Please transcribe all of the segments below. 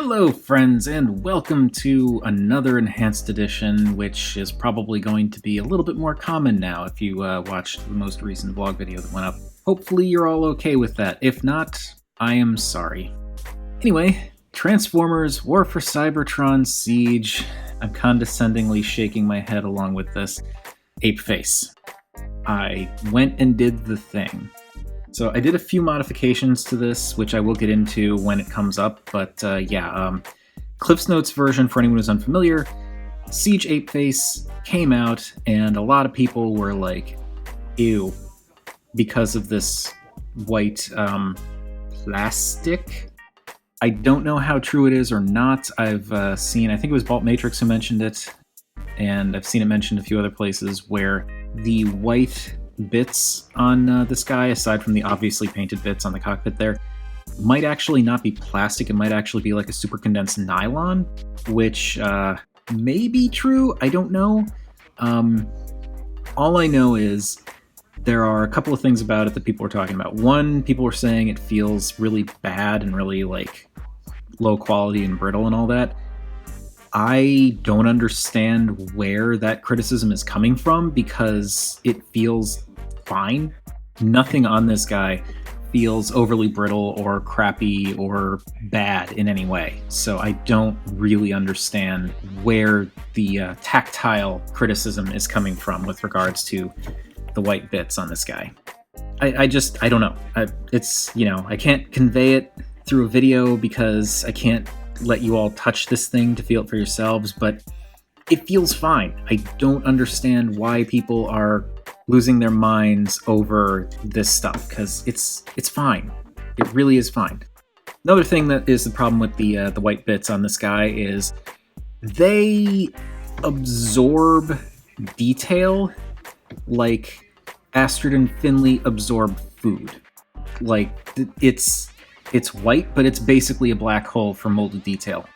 Hello, friends, and welcome to another Enhanced Edition, which is probably going to be a little bit more common now if you watched the most recent vlog video that went up. Hopefully you're all okay with that. If not, I am sorry. Anyway, Transformers War for Cybertron Siege. I'm condescendingly shaking my head along with this. Apeface. I went and did the thing. So I did a few modifications to this, which I will get into when it comes up, but Cliff's Notes version, for anyone who's unfamiliar, Siege Apeface came out, and a lot of people were like, ew, because of this white plastic. I don't know how true it is or not. I've seen, I think it was Vault Matrix who mentioned it, and I've seen it mentioned a few other places where the white bits on this guy, aside from the obviously painted bits on the cockpit there, might actually not be plastic. It might actually be like a super condensed nylon, which may be true. I don't know. All I know is there are a couple of things about it that people were talking about. One, people were saying it feels really bad and really like low quality and brittle and all that. I don't understand where that criticism is coming from because it feels fine. Nothing on this guy feels overly brittle or crappy or bad in any way. So I don't really understand where the tactile criticism is coming from with regards to the white bits on this guy. I don't know. I can't convey it through a video because I can't let you all touch this thing to feel it for yourselves, but it feels fine. I don't understand why people are losing their minds over this stuff, because it's fine. It really is fine. Another thing that is the problem with the white bits on this guy is they absorb detail like Astrid and Finley absorb food. Like, it's white, but it's basically a black hole for molded detail.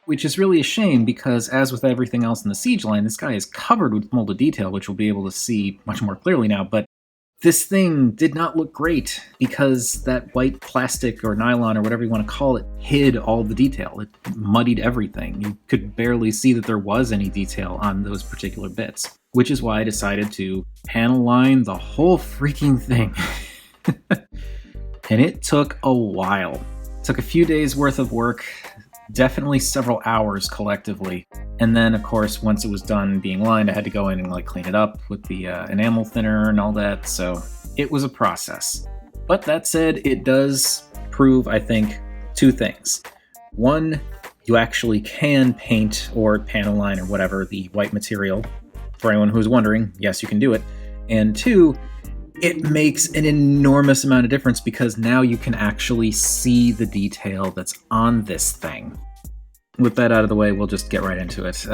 Which is really a shame because, as with everything else in the Siege line, this guy is covered with molded detail, which we'll be able to see much more clearly now, but this thing did not look great because that white plastic or nylon or whatever you want to call it hid all the detail. It muddied everything. You could barely see that there was any detail on those particular bits, which is why I decided to panel line the whole freaking thing. And it took a while. It took a few days worth of work, definitely several hours collectively. And then, of course, once it was done being lined, I had to go in and clean it up with the enamel thinner and all that. So it was a process. But that said, it does prove, I think, two things. One, you actually can paint or panel line or whatever the white material. For anyone who's wondering, yes, you can do it. And two, it makes an enormous amount of difference because now you can actually see the detail that's on this thing. With that out of the way, we'll just get right into it.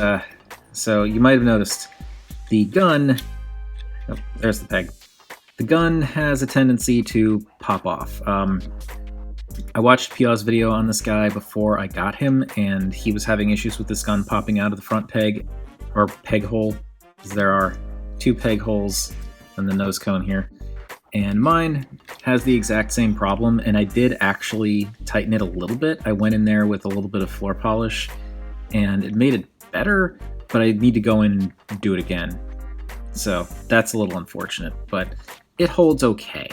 So you might have noticed the gun... Oh, there's the peg. The gun has a tendency to pop off. I watched Pia's video on this guy before I got him, and he was having issues with this gun popping out of the front peg, or peg hole, because there are two peg holes and the nose cone here. And mine has the exact same problem, and I did actually tighten it a little bit. I went in there with a little bit of floor polish, and it made it better, but I need to go in and do it again. So that's a little unfortunate, but it holds okay.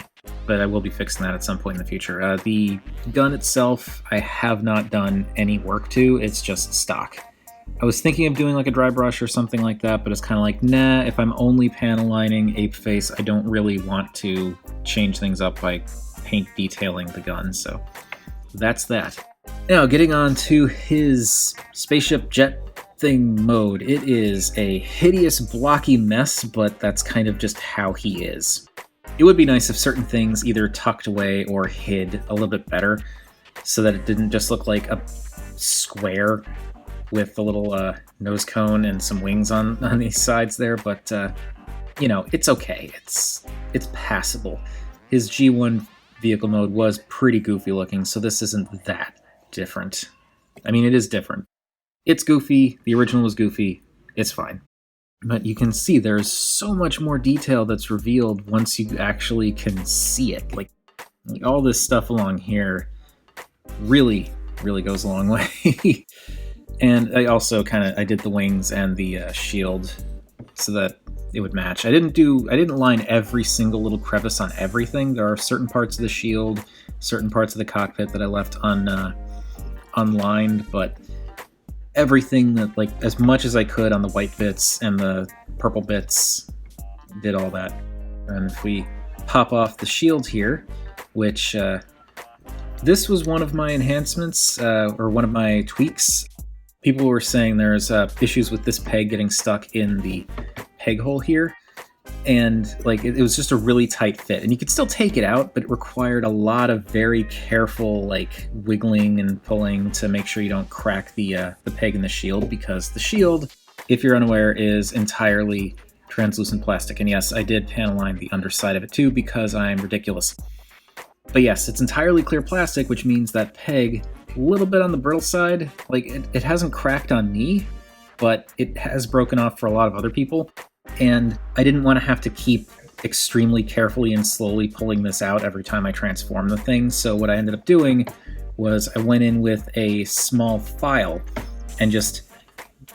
But I will be fixing that at some point in the future. The gun itself, I have not done any work to. It's just stock. I was thinking of doing like a dry brush or something like that, but it's kind of like, nah, if I'm only panel lining Apeface, I don't really want to change things up by paint detailing the gun, so that's that. Now, getting on to his spaceship jet thing mode. It is a hideous, blocky mess, but that's kind of just how he is. It would be nice if certain things either tucked away or hid a little bit better, so that it didn't just look like a square with the little nose cone and some wings on these sides there, but it's okay. It's passable. His G1 vehicle mode was pretty goofy looking, so this isn't that different. I mean, it is different. It's goofy. The original was goofy. It's fine. But you can see there's so much more detail that's revealed once you actually can see it. Like all this stuff along here really really goes a long way. And I also I did the wings and the shield so that it would match. I didn't line every single little crevice on everything. There are certain parts of the shield, certain parts of the cockpit that I left unlined, but everything that, like, as much as I could on the white bits and the purple bits, did all that. And if we pop off the shield here, which this was one of my enhancements, or one of my tweaks. People were saying there's issues with this peg getting stuck in the peg hole here, and like it was just a really tight fit, and you could still take it out, but it required a lot of very careful like wiggling and pulling to make sure you don't crack the peg in the shield, because the shield, if you're unaware, is entirely translucent plastic. And yes, I did panel line the underside of it too because I'm ridiculous. But yes, it's entirely clear plastic, which means that peg, a little bit on the brittle side, like it hasn't cracked on me, but it has broken off for a lot of other people. And I didn't want to have to keep extremely carefully and slowly pulling this out every time I transform the thing. So what I ended up doing was I went in with a small file and just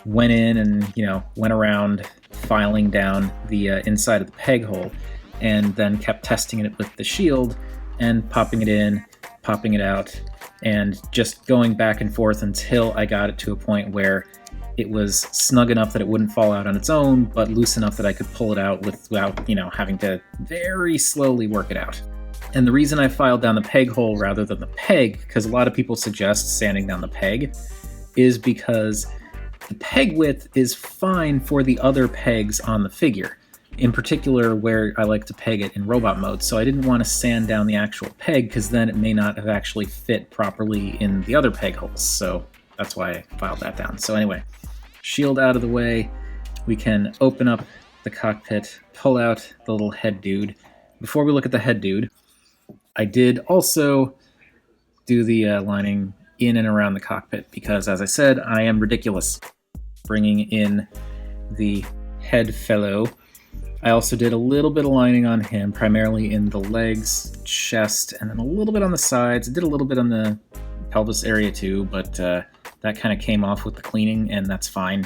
went in and, went around filing down the inside of the peg hole, and then kept testing it with the shield and popping it in, popping it out, and just going back and forth until I got it to a point where it was snug enough that it wouldn't fall out on its own, but loose enough that I could pull it out without, having to very slowly work it out. And the reason I filed down the peg hole rather than the peg, because a lot of people suggest sanding down the peg, is because the peg width is fine for the other pegs on the figure. In particular, where I like to peg it in robot mode, so I didn't want to sand down the actual peg because then it may not have actually fit properly in the other peg holes, so that's why I filed that down. So anyway, shield out of the way, we can open up the cockpit, pull out the little head dude. Before we look at the head dude, I did also do the lining in and around the cockpit because, as I said, I am ridiculous. Bringing in the head fellow, I also did a little bit of lining on him, primarily in the legs, chest, and then a little bit on the sides. I did a little bit on the pelvis area too, but that kind of came off with the cleaning, and that's fine.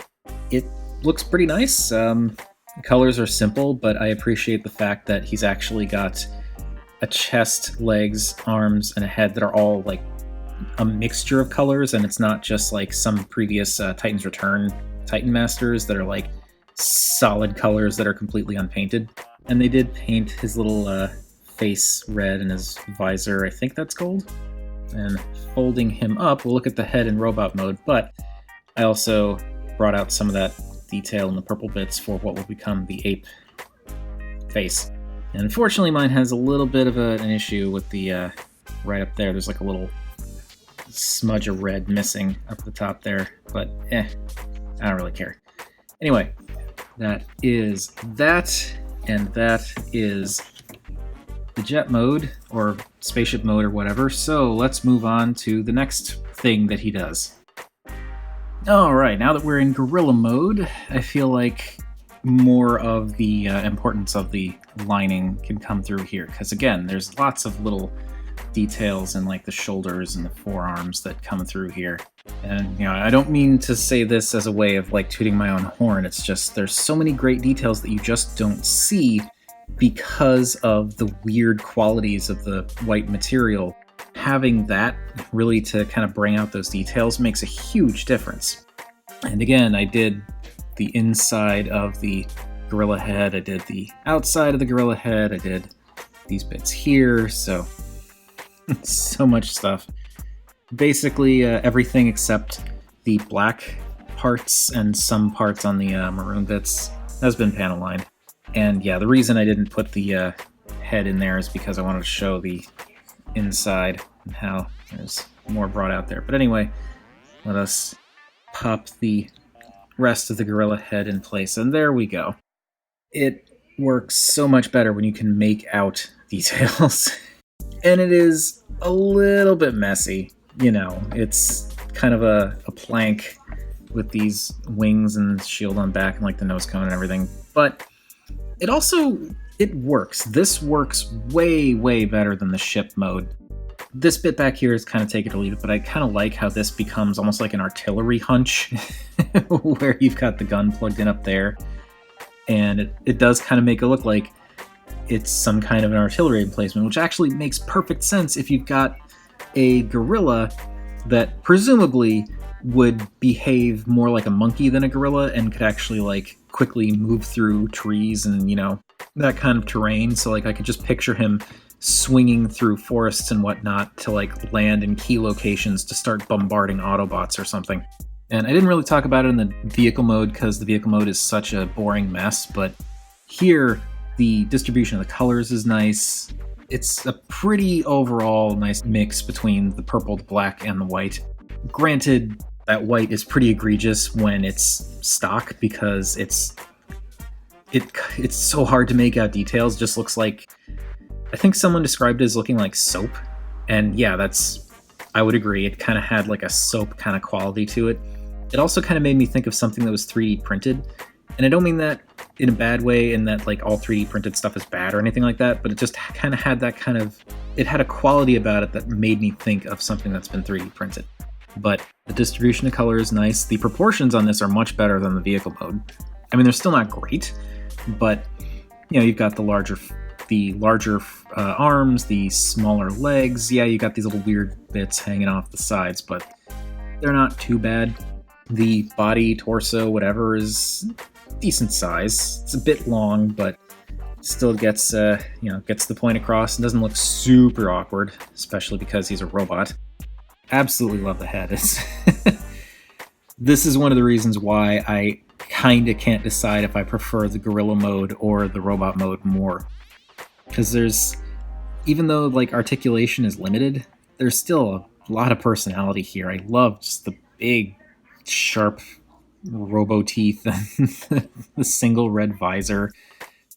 It looks pretty nice. The colors are simple, but I appreciate the fact that he's actually got a chest, legs, arms, and a head that are all like a mixture of colors, and it's not just like some previous Titan's Return Titan Masters that are like solid colors that are completely unpainted. And they did paint his little face red and his visor, I think that's gold. And folding him up, we'll look at the head in robot mode, but I also brought out some of that detail in the purple bits for what will become the ape face. And unfortunately mine has a little bit of an issue with the right up there. There's like a little smudge of red missing up the top there, but I don't really care. Anyway, that is that, and that is the jet mode, or spaceship mode, or whatever. So let's move on to the next thing that he does. Alright, now that we're in gorilla mode, I feel like more of the importance of the lining can come through here, because again, there's lots of little details in like the shoulders and the forearms that come through here. And I don't mean to say this as a way of like tooting my own horn, it's just there's so many great details that you just don't see because of the weird qualities of the white material. Having that really to kind of bring out those details makes a huge difference. And again, I did the inside of the gorilla head, I did the outside of the gorilla head, I did these bits here, so so much stuff. Basically everything except the black parts and some parts on the maroon bits has been panel lined. And yeah, the reason I didn't put the head in there is because I wanted to show the inside and how there's more brought out there. But anyway, let us pop the rest of the gorilla head in place, and there we go. It works so much better when you can make out details. And it is a little bit messy, it's kind of a plank with these wings and shield on back and like the nose cone and everything, but it works. This works way, way better than the ship mode. This bit back here is kind of take it or leave it, but I kind of like how this becomes almost like an artillery hunch, where you've got the gun plugged in up there, and it does kind of make it look like it's some kind of an artillery emplacement, which actually makes perfect sense if you've got a gorilla that presumably would behave more like a monkey than a gorilla and could actually like quickly move through trees and, you know, that kind of terrain. So like I could just picture him swinging through forests and whatnot to like land in key locations to start bombarding Autobots or something. And I didn't really talk about it in the vehicle mode because the vehicle mode is such a boring mess, but here the distribution of the colors is nice. It's a pretty overall nice mix between the purple, the black, and the white. Granted, that white is pretty egregious when it's stock because it's so hard to make out details. It just looks like, I think someone described it as looking like soap. And yeah, I would agree. It kind of had like a soap kind of quality to it. It also kind of made me think of something that was 3D printed. And I don't mean that in a bad way, in that like all 3D printed stuff is bad or anything like that, but it just kind of had that kind of, it had a quality about it that made me think of something that's been 3D printed. But the distribution of color is nice. The proportions on this are much better than the vehicle mode. I mean, they're still not great, but you know, you've got the larger arms, the smaller legs. Yeah, you got these little weird bits hanging off the sides, but they're not too bad. The body, torso, whatever is decent size. It's a bit long, but still gets gets the point across and doesn't look super awkward, especially because he's a robot. Absolutely love the head. This is one of the reasons why I kinda can't decide if I prefer the gorilla mode or the robot mode more. Because even though like articulation is limited, there's still a lot of personality here. I love just the big, sharp robo teeth, the single red visor,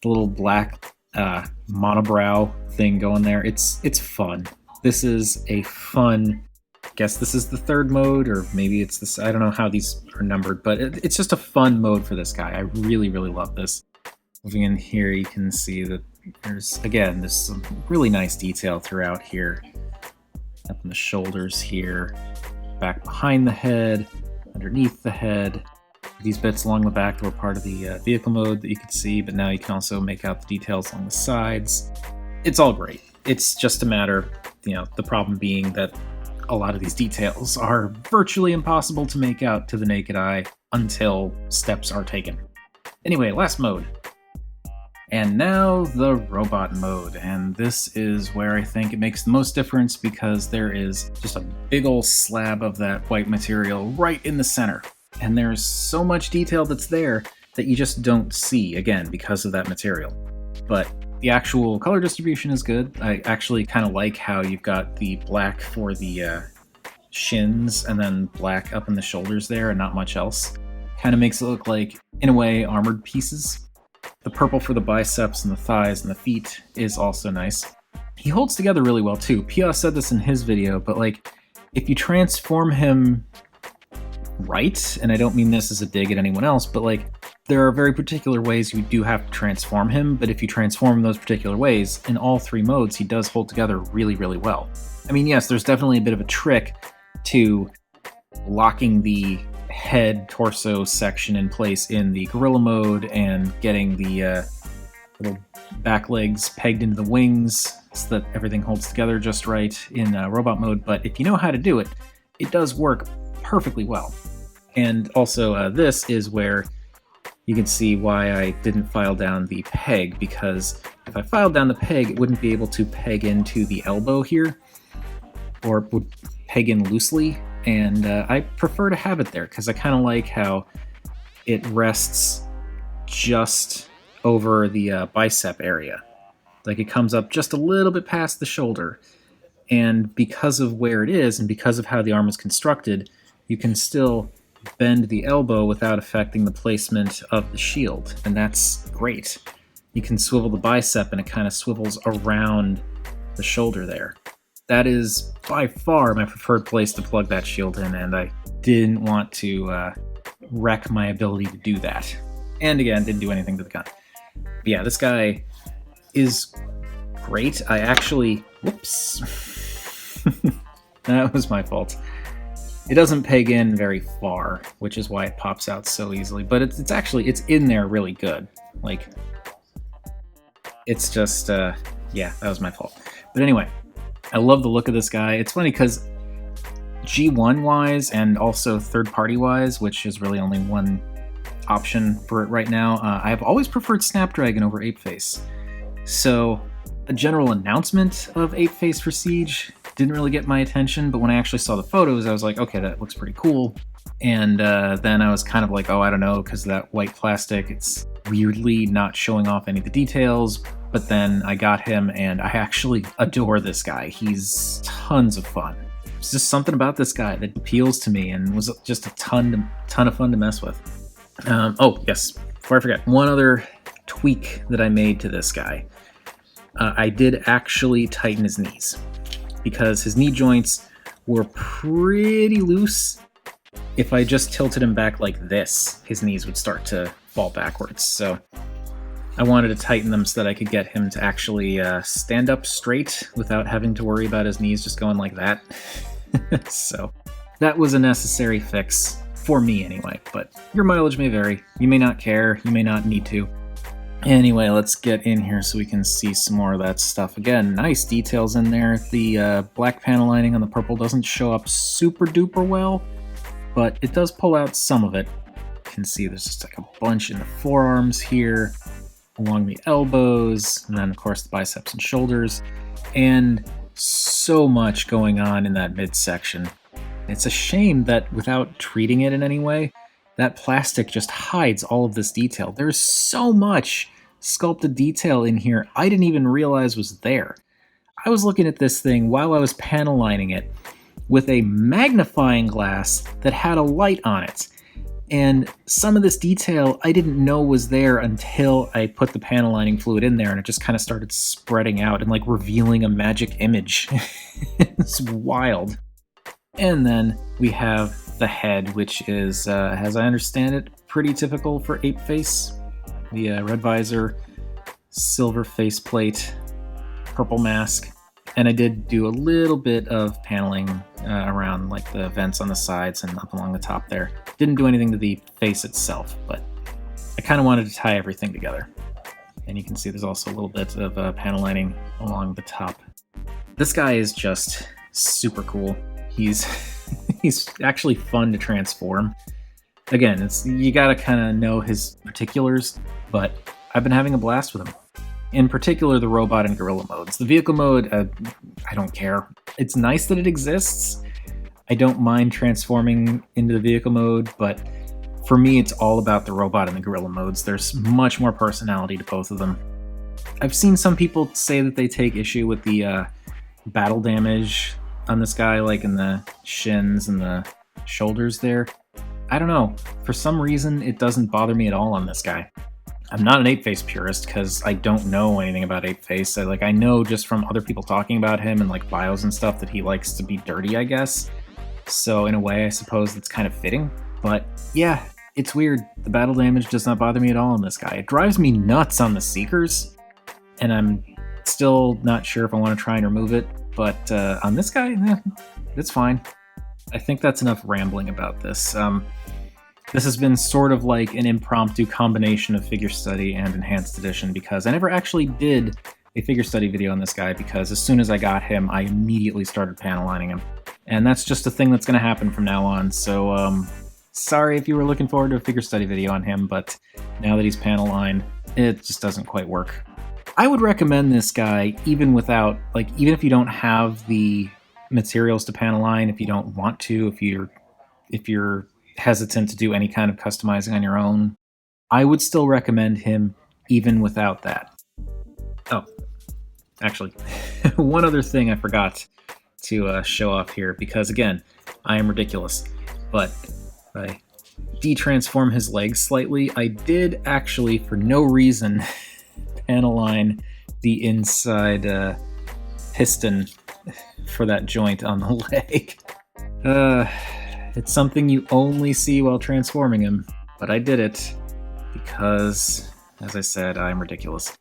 the little black monobrow thing going there. It's fun. This is a fun, I guess this is the third mode, or maybe it's this, I don't know how these are numbered, but it's just a fun mode for this guy. I really, really love this. Moving in here, you can see that there's some really nice detail throughout here. Up in the shoulders here, back behind the head, underneath the head. These bits along the back that were part of the vehicle mode that you could see, but now you can also make out the details along the sides. It's all great. It's just a matter, the problem being that a lot of these details are virtually impossible to make out to the naked eye until steps are taken. Anyway, last mode. And now the robot mode, and this is where I think it makes the most difference because there is just a big old slab of that white material right in the center. And there's so much detail that's there that you just don't see, again, because of that material. But the actual color distribution is good. I actually kind of like how you've got the black for the shins and then black up in the shoulders there and not much else. Kind of makes it look like, in a way, armored pieces. The purple for the biceps and the thighs and the feet is also nice. He holds together really well too. Pia said this in his video, but like, if you transform him right, and I don't mean this as a dig at anyone else, but like, there are very particular ways you do have to transform him, but if you transform him those particular ways, in all three modes, he does hold together really, really well. I mean, yes, there's definitely a bit of a trick to locking the head torso section in place in the gorilla mode and getting the little back legs pegged into the wings so that everything holds together just right in robot mode, but if you know how to do it, it does work perfectly well. And also this is where you can see why I didn't file down the peg, because if I filed down the peg, it wouldn't be able to peg into the elbow here, or it would peg in loosely. And I prefer to have it there because I kind of like how it rests just over the bicep area. Like it comes up just a little bit past the shoulder. And because of where it is and because of how the arm is constructed, you can still bend the elbow without affecting the placement of the shield. And that's great. You can swivel the bicep and it kind of swivels around the shoulder there. That is by far my preferred place to plug that shield in, and I didn't want to wreck my ability to do that. And again, didn't do anything to the gun. But yeah, this guy is great. I actually, whoops, That was my fault. It doesn't peg in very far, which is why it pops out so easily. But it's actually, it's in there really good. Like, it's just, yeah, that was my fault. But anyway, I love the look of this guy. It's funny because G1-wise and also third-party-wise, which is really only one option for it right now, I've always preferred Snapdragon over Apeface. So a general announcement of Apeface for Siege didn't really get my attention, but when I actually saw the photos, I was like, okay, that looks pretty cool. And then I was kind of like, oh, I don't know, because of that white plastic, it's weirdly not showing off any of the details. But then I got him, and I actually adore this guy. He's tons of fun. There's just something about this guy that appeals to me and was just a ton of fun to mess with. Oh, yes, before I forget, one other tweak that I made to this guy. I did actually tighten his knees because his knee joints were pretty loose. If I just tilted him back like this, his knees would start to fall backwards. So I wanted to tighten them so that I could get him to actually stand up straight without having to worry about his knees just going like that. So that was a necessary fix, for me anyway, but your mileage may vary. You may not care, you may not need to. Anyway, let's get in here so we can see some more of that stuff. Again, nice details in there. The black panel lining on the purple doesn't show up super duper well, but it does pull out some of it. You can see there's just like a bunch in the forearms here, along the elbows, and then of course the biceps and shoulders, and so much going on in that midsection. It's a shame that without treating it in any way, that plastic just hides all of this detail. There's so much sculpted detail in here I didn't even realize was there. I was looking at this thing while I was panel lining it with a magnifying glass that had a light on it. And some of this detail I didn't know was there until I put the panel lining fluid in there, and it just kind of started spreading out and like revealing a magic image. It's wild. And then we have the head, which is, as I understand it, pretty typical for Apeface. The red visor, silver faceplate, purple mask. And I did do a little bit of paneling around like the vents on the sides and up along the top there. Didn't do anything to the face itself, but I kind of wanted to tie everything together. And you can see there's also a little bit of panel lining along the top. This guy is just super cool. He's actually fun to transform. Again, you gotta kind of know his particulars, but I've been having a blast with him. In particular, the robot and gorilla modes. The vehicle mode, I don't care. It's nice that it exists. I don't mind transforming into the vehicle mode, but for me, it's all about the robot and the gorilla modes. There's much more personality to both of them. I've seen some people say that they take issue with the battle damage on this guy, like in the shins and the shoulders there. I don't know. For some reason, it doesn't bother me at all on this guy. I'm not an Apeface purist because I don't know anything about Apeface. I know just from other people talking about him and like bios and stuff that he likes to be dirty, I guess. So in a way, I suppose it's kind of fitting. But yeah, it's weird. The battle damage does not bother me at all on this guy. It drives me nuts on the Seekers, and I'm still not sure if I want to try and remove it. But on this guy, it's fine. I think that's enough rambling about this. This has been sort of like an impromptu combination of figure study and enhanced edition because I never actually did a figure study video on this guy because as soon as I got him, I immediately started panel lining him. And that's just a thing that's going to happen from now on. So sorry if you were looking forward to a figure study video on him, but now that he's panel lined, it just doesn't quite work. I would recommend this guy even if you don't have the materials to panel line, if you don't want to, if you're hesitant to do any kind of customizing on your own, I would still recommend him even without that. Oh, actually, one other thing I forgot to show off here, because again, I am ridiculous, but if I de-transform his legs slightly, I did actually, for no reason, panel line the inside piston for that joint on the leg. It's something you only see while transforming him, but I did it because, as I said, I'm ridiculous.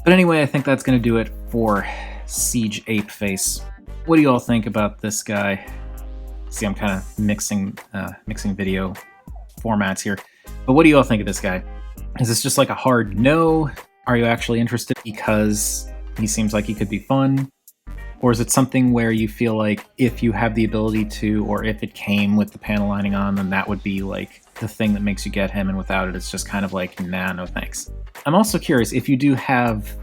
But anyway, I think that's going to do it for Siege Apeface. What do you all think about this guy? See, I'm kind of mixing video formats here. But what do you all think of this guy? Is this just like a hard no? Are you actually interested because he seems like he could be fun? Or is it something where you feel like if you have the ability to, or if it came with the panel lining on, then that would be like the thing that makes you get him, and without it, it's just kind of like, nah, no thanks. I'm also curious, if you do have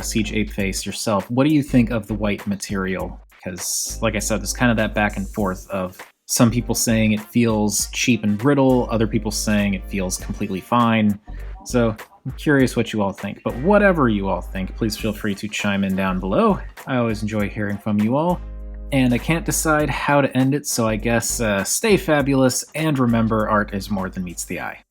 Siege Apeface yourself, what do you think of the white material? Because, like I said, there's kind of that back and forth of some people saying it feels cheap and brittle, other people saying it feels completely fine. So I'm curious what you all think, but whatever you all think, please feel free to chime in down below. I always enjoy hearing from you all, and I can't decide how to end it, so I guess stay fabulous, and remember, art is more than meets the eye.